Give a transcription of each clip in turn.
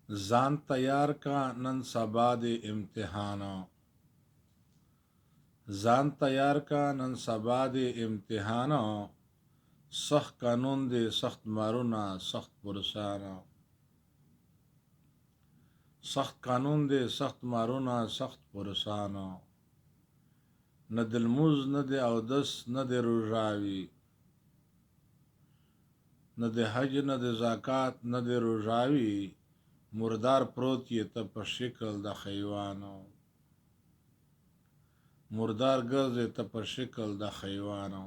ځان تیار کا نن سبا د امتحان ځان تیار کا نن سبا د امتحان سخت قانون دی سخت مارونه سخت پرسان سخت قانون دی سخت مارونه سخت پرسان نه د لمونځ نه د اودس نه د روژاوي نه د حج نه د زکات نه د روژاوي مردار پروت یې ته په شکل د حیوانو مردار ګرځې ته په شکل د حیوانو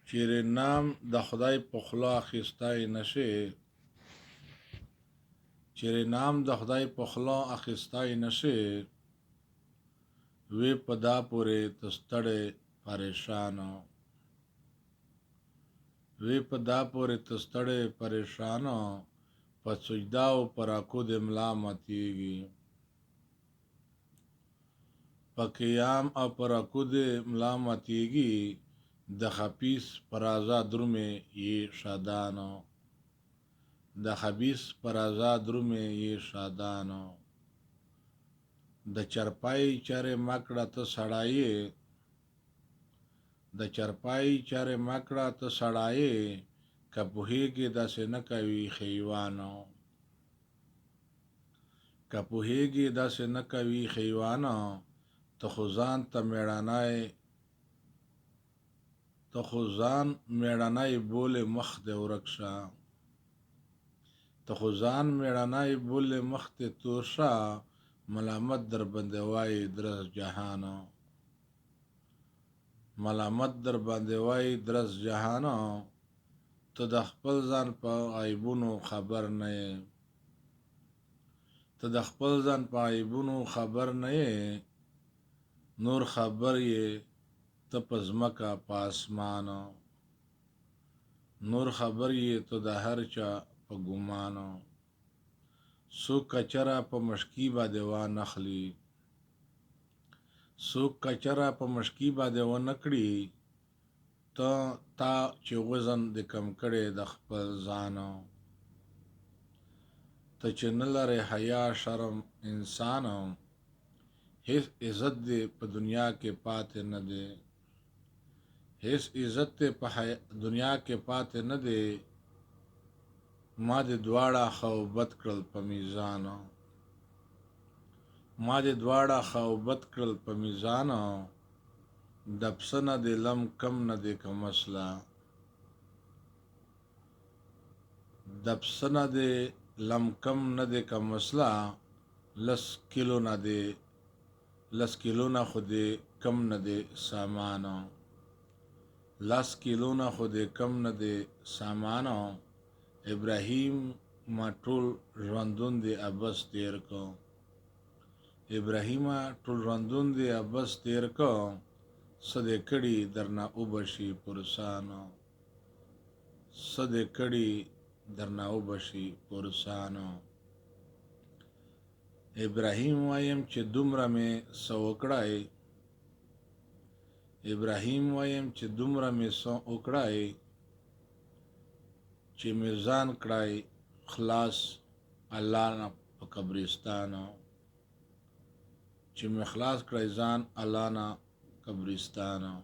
چیرې نام د خدای په خوله اخیستی نشي چیرې نام د خدای په خوله اخیستی نشي وی په دا پورې ته ستړی پریشانو وی په دا پورې ته ستړی پریشانو په سجدا او پر اکو د ملا ماتیږي په قیام او پر اکو د ملا ماتیږي د خبیث پر آزاد درومې یې شادانو د خبیث پر آزاد درومې یې شادانو د چرپای چرې مکړه ته سړایې د چرپای چرې مکړه ته سړایې که پوهیږي داسې نه کوي خیوانو که پوهیږي داسې نه کوي خیوانو ته خو ځان ته میړنی ته خو ځان میړنی بولې مخ دې ورک شه ته خو ځان میړنی بولې مخ دې تور شه ملامت در باندې وایي درس جهانو ملامت در باندې وایي درس جهانو ته د خپل ځان په عیبونو خبر نه یې ته د خپل ځان په عیبونو خبر نه یې نور خبر یې ته په ځمکه په اسمانو نور خبر یې ته د هر چا په ګمانو څوک کچره په مشکي باندې وانخلي څوک کچره په مشکي باندې ونه کړي تا چې وزن د کم کړي د خپل ځانو ته چې نه لرې حیا شرم انسانو هیڅ عزت دې په دنیا کې پاتې نه دی هیڅ عزت دې په دنیا کې پاتې نه دی ما دې دواړه ښه او بد کړل په میزانو ما دې دواړه ښه او بد کړل په میزانو د پسه نه دې لم کم نه دی که مسله د پسه نه دې لم کم نه دی که مسله لس کیلو نه خو دې کم نه دی سامانو لس کیلو نه خو دې کم نه دی سامانو ابراهیم ما ټول ژوندون دې ابس تیر کو ابراهیم ټول ژوندون دې ابس تیر کو څه دې کړي درنه وبشي پرسانو څه دې کړي درنه وبشي پرسانو ابراهیم وایم چې دومره مې څه وکړی ابراهیم وایم چې دومره مې څه وکړی چې مې ځان کړی خلاص الله نه په قبرستانو چې مې خلاص کړی ځان الله نه قبرستانو